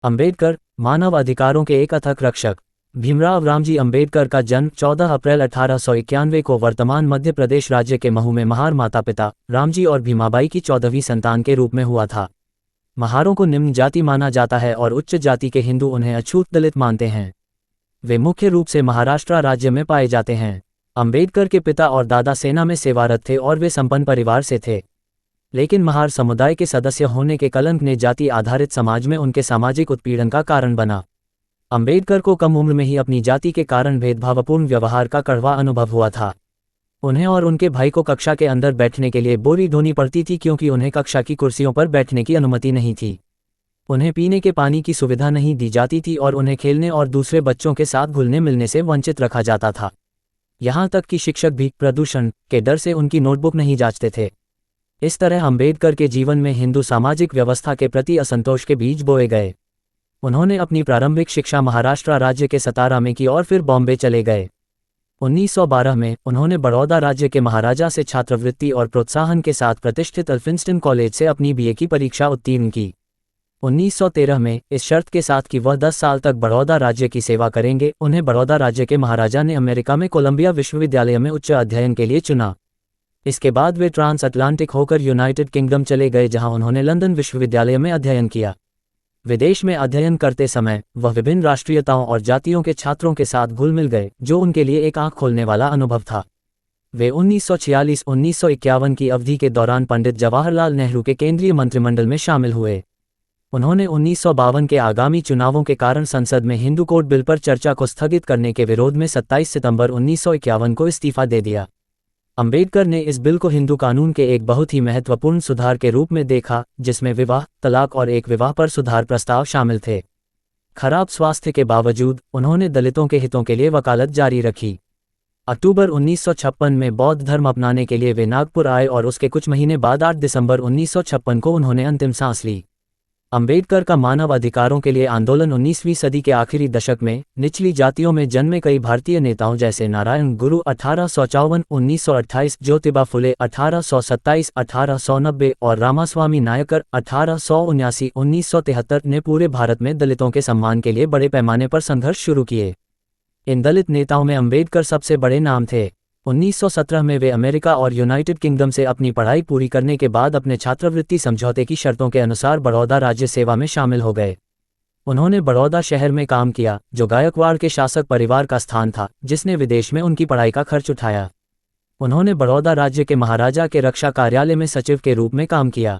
अंबेडकर, मानव अधिकारों के एक अथक रक्षक। भीमराव रामजी अंबेडकर का जन्म 14 अप्रैल 1891 को वर्तमान मध्य प्रदेश राज्य के महू में महार माता पिता रामजी और भीमाबाई की 14वीं संतान के रूप में हुआ था। महारों को निम्न जाति माना जाता है और उच्च जाति के हिंदू उन्हें अछूत दलित मानते हैं। वे मुख्य रूप से महाराष्ट्र राज्य में पाए जाते हैं। अंबेडकर के पिता और दादा सेना में सेवारत थे और वे संपन्न परिवार से थे, लेकिन महार समुदाय के सदस्य होने के कलंक ने जाति आधारित समाज में उनके सामाजिक उत्पीड़न का कारण बना। अंबेडकर को कम उम्र में ही अपनी जाति के कारण भेदभावपूर्ण व्यवहार का कड़वा अनुभव हुआ था। उन्हें और उनके भाई को कक्षा के अंदर बैठने के लिए बोरी ढोनी पड़ती थी क्योंकि उन्हें कक्षा की कुर्सियों पर बैठने की अनुमति नहीं थी। उन्हें पीने के पानी की सुविधा नहीं दी जाती थी और उन्हें खेलने और दूसरे बच्चों के साथ घुलने मिलने से वंचित रखा जाता था। यहाँ तक कि शिक्षक भी प्रदूषण के डर से उनकी नोटबुक नहीं जांचते थे। इस तरह अंबेडकर के जीवन में हिंदू सामाजिक व्यवस्था के प्रति असंतोष के बीज बोए गए। उन्होंने अपनी प्रारंभिक शिक्षा महाराष्ट्र राज्य के सतारा में की और फिर बॉम्बे चले गए। 1912 में उन्होंने बड़ौदा राज्य के महाराजा से छात्रवृत्ति और प्रोत्साहन के साथ प्रतिष्ठित एल्फिंस्टन कॉलेज से अपनी बीए की परीक्षा उत्तीर्ण की। 1913 में इस शर्त के साथ कि वह 10 साल तक बड़ौदा राज्य की सेवा करेंगे, उन्हें बड़ौदा राज्य के महाराजा ने अमेरिका में कोलंबिया विश्वविद्यालय में उच्च अध्ययन के लिए चुना। इसके बाद वे ट्रांस अटलांटिक होकर यूनाइटेड किंगडम चले गए, जहां उन्होंने लंदन विश्वविद्यालय में अध्ययन किया। विदेश में अध्ययन करते समय वह विभिन्न राष्ट्रीयताओं और जातियों के छात्रों के साथ घुल मिल गए, जो उनके लिए एक आंख खोलने वाला अनुभव था। वे 1946-1951 की अवधि के दौरान पंडित जवाहरलाल नेहरू के केंद्रीय मंत्रिमंडल में शामिल हुए। उन्होंने 1952 के आगामी चुनावों के कारण संसद में हिंदू कोड बिल पर चर्चा को स्थगित करने के विरोध में 27 सितंबर 1951 को इस्तीफा दे दिया। अंबेडकर ने इस बिल को हिंदू कानून के एक बहुत ही महत्वपूर्ण सुधार के रूप में देखा, जिसमें विवाह, तलाक और एक विवाह पर सुधार प्रस्ताव शामिल थे। खराब स्वास्थ्य के बावजूद उन्होंने दलितों के हितों के लिए वकालत जारी रखी। अक्टूबर 1956 में बौद्ध धर्म अपनाने के लिए वे नागपुर आए और उसके कुछ महीने बाद 8 दिसंबर 1956 को उन्होंने अंतिम सांस ली। अंबेडकर का मानव अधिकारों के लिए आंदोलन 19वीं सदी के आखिरी दशक में निचली जातियों में जन्मे कई भारतीय नेताओं जैसे नारायण गुरु 1854-1928, ज्योतिबा फुले 1827, 1890 और रामास्वामी नायकर 1879-1973 ने पूरे भारत में दलितों के सम्मान के लिए बड़े पैमाने पर संघर्ष शुरू किए। इन दलित नेताओं में अंबेडकर सबसे बड़े नाम थे। 1917 में वे अमेरिका और यूनाइटेड किंगडम से अपनी पढ़ाई पूरी करने के बाद अपने छात्रवृत्ति समझौते की शर्तों के अनुसार बड़ौदा राज्य सेवा में शामिल हो गए। उन्होंने बड़ौदा शहर में काम किया, जो गायकवाड़ के शासक परिवार का स्थान था, जिसने विदेश में उनकी पढ़ाई का खर्च उठाया। उन्होंने बड़ौदा राज्य के महाराजा के रक्षा कार्यालय में सचिव के रूप में काम किया।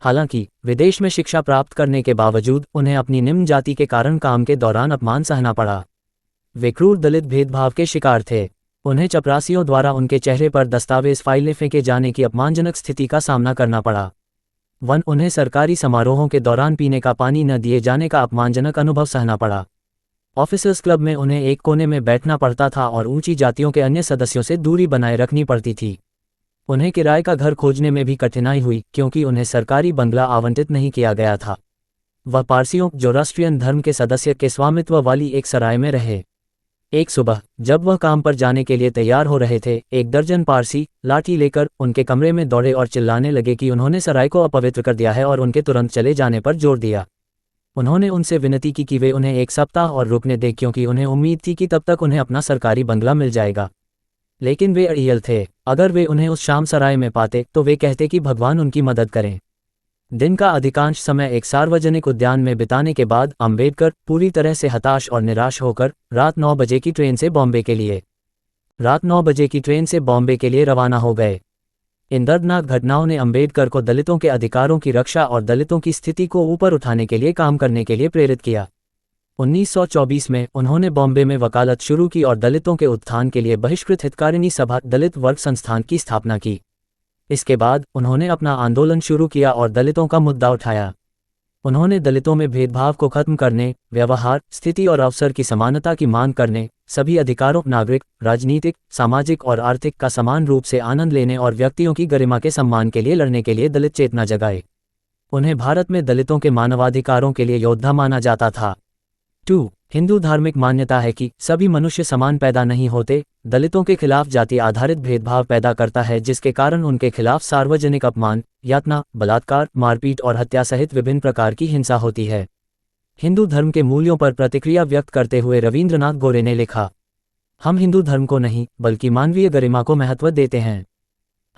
हालांकि विदेश में शिक्षा प्राप्त करने के बावजूद उन्हें अपनी निम्न जाति के कारण काम के दौरान अपमान सहना पड़ा। वे क्रूर दलित भेदभाव के शिकार थे। उन्हें चपरासियों द्वारा उनके चेहरे पर दस्तावेज फाइलें फेंके जाने की अपमानजनक स्थिति का सामना करना पड़ा। उन्हें सरकारी समारोहों के दौरान पीने का पानी न दिए जाने का अपमानजनक अनुभव सहना पड़ा। ऑफिसर्स क्लब में उन्हें एक कोने में बैठना पड़ता था और ऊंची जातियों के अन्य सदस्यों से दूरी बनाए रखनी पड़ती थी। उन्हें किराए का घर खोजने में भी कठिनाई हुई क्योंकि उन्हें सरकारी बंगला आवंटित नहीं किया गया था। वह पारसियों, जोरास्ट्रियन धर्म के सदस्य के स्वामित्व वाली एक सराय में रहे। एक सुबह जब वह काम पर जाने के लिए तैयार हो रहे थे, एक दर्जन पारसी लाठी लेकर उनके कमरे में दौड़े और चिल्लाने लगे कि उन्होंने सराय को अपवित्र कर दिया है और उनके तुरंत चले जाने पर जोर दिया। उन्होंने उनसे विनती की कि वे उन्हें एक सप्ताह और रुकने दें क्योंकि उन्हें उम्मीद थी कि तब तक उन्हें अपना सरकारी बंगला मिल जाएगा। लेकिन वे अड़ियल थे। अगर वे उन्हें उस शाम सराय में पाते तो वे कहते कि भगवान उनकी मदद करें। दिन का अधिकांश समय एक सार्वजनिक उद्यान में बिताने के बाद अंबेडकर पूरी तरह से हताश और निराश होकर रात 9 बजे की ट्रेन से बॉम्बे के लिए रवाना हो गए। इन दर्दनाक घटनाओं ने अंबेडकर को दलितों के अधिकारों की रक्षा और दलितों की स्थिति को ऊपर उठाने के लिए काम करने के लिए प्रेरित किया। 1924 में उन्होंने बॉम्बे में वकालत शुरू की और दलितों के उत्थान के लिए बहिष्कृत हितकारिणी सभा दलित वर्ग संस्थान की स्थापना की। इसके बाद उन्होंने अपना आंदोलन शुरू किया और दलितों का मुद्दा उठाया। उन्होंने दलितों में भेदभाव को खत्म करने, व्यवहार, स्थिति और अवसर की समानता की मांग करने, सभी अधिकारों, नागरिक, राजनीतिक, सामाजिक और आर्थिक का समान रूप से आनंद लेने और व्यक्तियों की गरिमा के सम्मान के लिए लड़ने के लिए दलित चेतना जगाए। उन्हें भारत में दलितों के मानवाधिकारों के लिए योद्धा माना जाता था। 2. हिंदू धार्मिक मान्यता है कि सभी मनुष्य समान पैदा नहीं होते। दलितों के खिलाफ जाति आधारित भेदभाव पैदा करता है, जिसके कारण उनके खिलाफ सार्वजनिक अपमान, यातना, बलात्कार, मारपीट और हत्या सहित विभिन्न प्रकार की हिंसा होती है। हिंदू धर्म के मूल्यों पर प्रतिक्रिया व्यक्त करते हुए रवींद्रनाथ गोरे ने लिखा, हम हिंदू धर्म को नहीं बल्कि मानवीय गरिमा को महत्व देते हैं।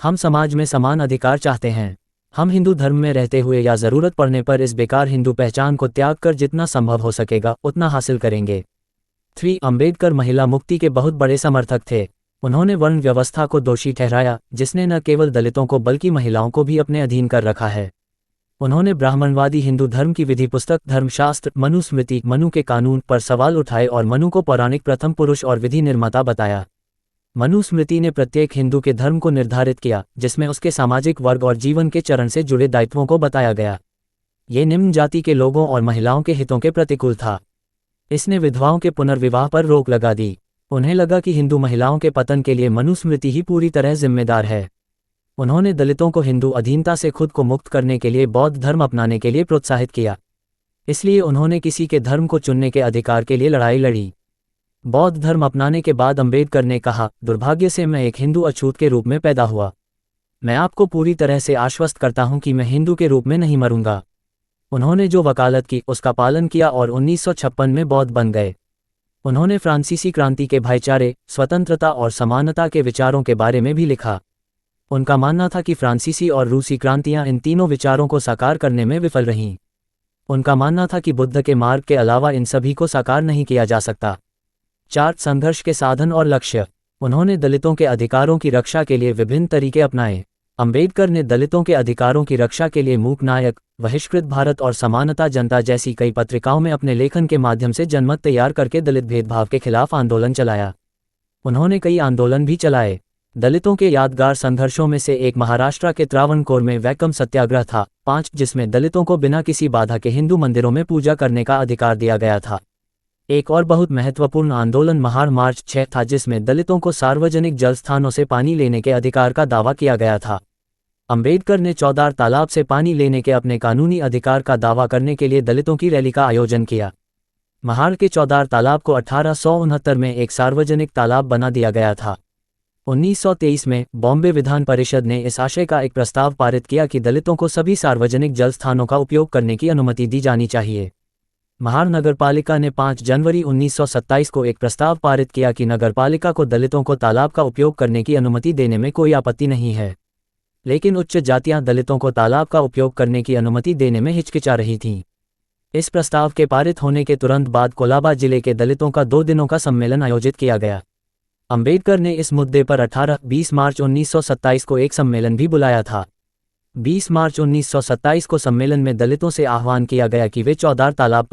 हम समाज में समान अधिकार चाहते हैं। हम हिंदू धर्म में रहते हुए या ज़रूरत पड़ने पर इस बेकार हिंदू पहचान को त्याग कर जितना संभव हो सकेगा उतना हासिल करेंगे। 3 अम्बेडकर महिला मुक्ति के बहुत बड़े समर्थक थे। उन्होंने वर्ण व्यवस्था को दोषी ठहराया, जिसने न केवल दलितों को बल्कि महिलाओं को भी अपने अधीन कर रखा है। उन्होंने ब्राह्मणवादी हिंदू धर्म की विधि पुस्तक धर्मशास्त्र मनुस्मृति मनु के कानून पर सवाल उठाए और मनु को पौराणिक प्रथम पुरुष और विधि निर्माता बताया। मनुस्मृति ने प्रत्येक हिंदू के धर्म को निर्धारित किया, जिसमें उसके सामाजिक वर्ग और जीवन के चरण से जुड़े दायित्वों को बताया गया। ये निम्न जाति के लोगों और महिलाओं के हितों के प्रतिकूल था। इसने विधवाओं के पुनर्विवाह पर रोक लगा दी। उन्हें लगा कि हिंदू महिलाओं के पतन के लिए मनुस्मृति ही पूरी तरह जिम्मेदार है। उन्होंने दलितों को हिंदू अधीनता से खुद को मुक्त करने के लिए बौद्ध धर्म अपनाने के लिए प्रोत्साहित किया। इसलिए उन्होंने किसी के धर्म को चुनने के अधिकार के लिए लड़ाई लड़ी। बौद्ध धर्म अपनाने के बाद अम्बेडकर ने कहा, दुर्भाग्य से मैं एक हिंदू अछूत के रूप में पैदा हुआ। मैं आपको पूरी तरह से आश्वस्त करता हूं कि मैं हिंदू के रूप में नहीं मरूंगा। उन्होंने जो वकालत की उसका पालन किया और 1956 में बौद्ध बन गए। उन्होंने फ्रांसीसी क्रांति के भाईचारे, स्वतंत्रता और समानता के विचारों के बारे में भी लिखा। उनका मानना था कि फ्रांसीसी और रूसी क्रांतियां इन तीनों विचारों को साकार करने में विफल रहीं। उनका मानना था कि बुद्ध के मार्ग के अलावा इन सभी को साकार नहीं किया जा सकता। 4 संघर्ष के साधन और लक्ष्य। उन्होंने दलितों के अधिकारों की रक्षा के लिए विभिन्न तरीके अपनाए। अम्बेडकर ने दलितों के अधिकारों की रक्षा के लिए मूक नायक, बहिष्कृत भारत और समानता जनता जैसी कई पत्रिकाओं में अपने लेखन के माध्यम से जनमत तैयार करके दलित भेदभाव के खिलाफ आंदोलन चलाया। उन्होंने कई आंदोलन भी चलाए। दलितों के यादगार संघर्षों में से एक महाराष्ट्र के त्रावणकोर में वैक्कम सत्याग्रह था। 5 जिसमें दलितों को बिना किसी बाधा के हिंदू मंदिरों में पूजा करने का अधिकार दिया गया था। एक और बहुत महत्वपूर्ण आंदोलन महार मार्च 6 था, जिसमें दलितों को सार्वजनिक जल स्थानों से पानी लेने के अधिकार का दावा किया गया था। अम्बेडकर ने चौदार तालाब से पानी लेने के अपने कानूनी अधिकार का दावा करने के लिए दलितों की रैली का आयोजन किया। महार के चौदार तालाब को 1869 में एक सार्वजनिक तालाब बना दिया गया था। 1923 में बॉम्बे विधान परिषद ने इस आशय का एक प्रस्ताव पारित किया कि दलितों को सभी सार्वजनिक जल स्थानों का उपयोग करने की अनुमति दी जानी चाहिए। महार नगरपालिका ने 5 जनवरी 1927 को एक प्रस्ताव पारित किया कि नगरपालिका को दलितों को तालाब का उपयोग करने की अनुमति देने में कोई आपत्ति नहीं है। लेकिन उच्च जातियां दलितों को तालाब का उपयोग करने की अनुमति देने में हिचकिचा रही थीं। इस प्रस्ताव के पारित होने के तुरंत बाद कोलाबा जिले के दलितों का 2 दिनों का सम्मेलन आयोजित किया गया। अम्बेडकर ने इस मुद्दे पर 18-20 मार्च 1927 को एक सम्मेलन भी बुलाया था। 20 मार्च 1927 को सम्मेलन में दलितों से आह्वान किया गया कि वे चौदार तालाब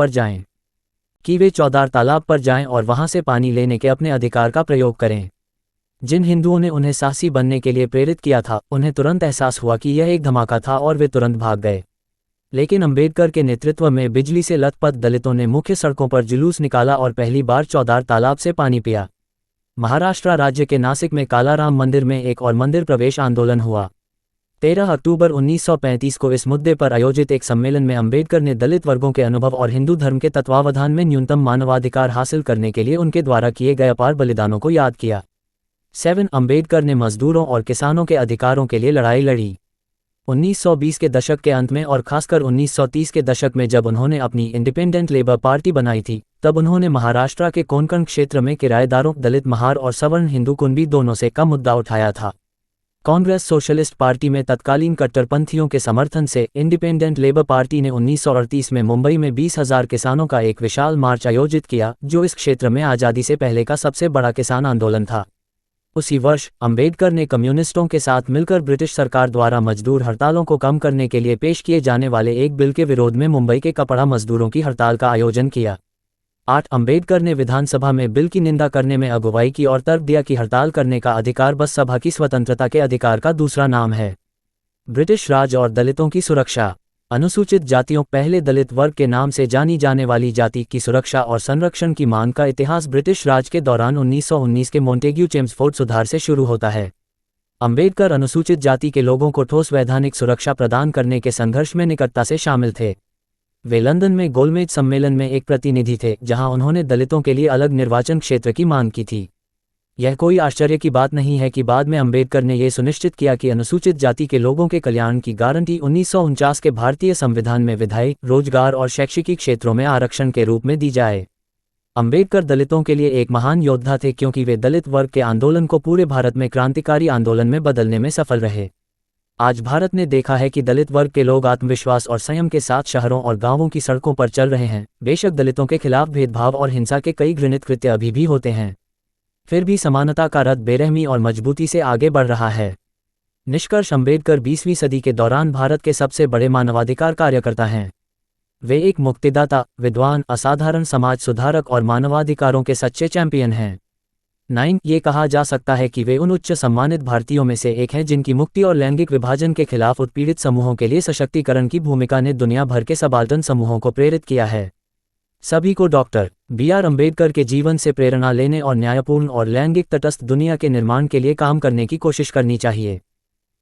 पर जाएं और वहां से पानी लेने के अपने अधिकार का प्रयोग करें। जिन हिंदुओं ने उन्हें साहसी बनने के लिए प्रेरित किया था, उन्हें तुरंत एहसास हुआ कि यह एक धमाका था और वे तुरंत भाग गए। लेकिन अम्बेडकर के नेतृत्व में बिजली से लथपथ दलितों ने मुख्य सड़कों पर जुलूस निकाला और पहली बार चौदार तालाब से पानी पिया। महाराष्ट्र राज्य के नासिक में कालाराम मंदिर में एक और मंदिर प्रवेश आंदोलन हुआ। 13 अक्टूबर 1935 को इस मुद्दे पर आयोजित एक सम्मेलन में अम्बेडकर ने दलित वर्गों के अनुभव और हिंदू धर्म के तत्वावधान में न्यूनतम मानवाधिकार हासिल करने के लिए उनके द्वारा किए गए अपार बलिदानों को याद किया। 7 अम्बेडकर ने मजदूरों और किसानों के अधिकारों के लिए लड़ाई लड़ी। 1920 के दशक के अंत में और खासकर 1930 के दशक में जब उन्होंने अपनी इंडिपेंडेंट लेबर पार्टी बनाई थी, तब उन्होंने महाराष्ट्र के कोंकण क्षेत्र में किराएदारों, दलित महार और सवर्ण हिंदू कुनबी दोनों से का मुद्दा उठाया था। कांग्रेस सोशलिस्ट पार्टी में तत्कालीन कट्टरपंथियों के समर्थन से इंडिपेंडेंट लेबर पार्टी ने 1938 में मुंबई में 20,000 किसानों का एक विशाल मार्च आयोजित किया, जो इस क्षेत्र में आज़ादी से पहले का सबसे बड़ा किसान आंदोलन था। उसी वर्ष अम्बेडकर ने कम्युनिस्टों के साथ मिलकर ब्रिटिश सरकार द्वारा मजदूर हड़तालों को कम करने के लिए पेश किए जाने वाले एक बिल के विरोध में मुंबई के कपड़ा मजदूरों की हड़ताल का आयोजन किया। 8 अम्बेडकर ने विधानसभा में बिल की निंदा करने में अगुवाई की और तर्क दिया कि हड़ताल करने का अधिकार बस सभा की स्वतंत्रता के अधिकार का दूसरा नाम है। ब्रिटिश राज और दलितों की सुरक्षा। अनुसूचित जातियों, पहले दलित वर्ग के नाम से जानी जाने वाली जाति की सुरक्षा और संरक्षण की मांग का इतिहास ब्रिटिश राज के दौरान 1919 के मोंटेग्यू चेम्सफोर्ड सुधार से शुरू होता है। अम्बेडकर अनुसूचित जाति के लोगों को ठोस वैधानिक सुरक्षा प्रदान करने के संघर्ष में निकटता से शामिल थे। वे लंदन में गोलमेज सम्मेलन में एक प्रतिनिधि थे, जहां उन्होंने दलितों के लिए अलग निर्वाचन क्षेत्र की मांग की थी। यह कोई आश्चर्य की बात नहीं है कि बाद में अंबेडकर ने यह सुनिश्चित किया कि अनुसूचित जाति के लोगों के कल्याण की गारंटी 1949 के भारतीय संविधान में विधायी, रोजगार और शैक्षिकी क्षेत्रों में आरक्षण के रूप में दी जाए। अंबेडकर दलितों के लिए एक महान योद्धा थे क्योंकि वे दलित वर्ग के आंदोलन को पूरे भारत में क्रांतिकारी आंदोलन में बदलने में सफल रहे। आज भारत ने देखा है कि दलित वर्ग के लोग आत्मविश्वास और संयम के साथ शहरों और गांवों की सड़कों पर चल रहे हैं। बेशक दलितों के खिलाफ भेदभाव और हिंसा के कई घृणित कृत्य अभी भी होते हैं, फिर भी समानता का रथ बेरहमी और मजबूती से आगे बढ़ रहा है। निष्कर्ष, अंबेडकर 20वीं सदी के दौरान भारत के सबसे बड़े मानवाधिकार कार्यकर्ता हैं। वे एक मुक्तिदाता, विद्वान, असाधारण समाज सुधारक और मानवाधिकारों के सच्चे चैंपियन हैं। 9 ये कहा जा सकता है कि वे उन उच्च सम्मानित भारतीयों में से एक हैं जिनकी मुक्ति और लैंगिक विभाजन के खिलाफ उत्पीड़ित समूहों के लिए सशक्तिकरण की भूमिका ने दुनिया भर के सबाल्टर्न समूहों को प्रेरित किया है। सभी को डॉक्टर बी.आर. अंबेडकर के जीवन से प्रेरणा लेने और न्यायपूर्ण और लैंगिक तटस्थ दुनिया के निर्माण के लिए काम करने की कोशिश करनी चाहिए।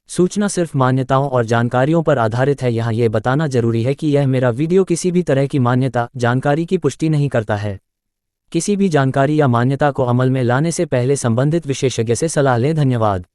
सूचना सिर्फ मान्यताओं और जानकारियों पर आधारित है। यहाँ ये बताना जरूरी है कि यह मेरा वीडियो किसी भी तरह की मान्यता, जानकारी की पुष्टि नहीं करता है। किसी भी जानकारी या मान्यता को अमल में लाने से पहले संबंधित विशेषज्ञ से सलाह लें। धन्यवाद।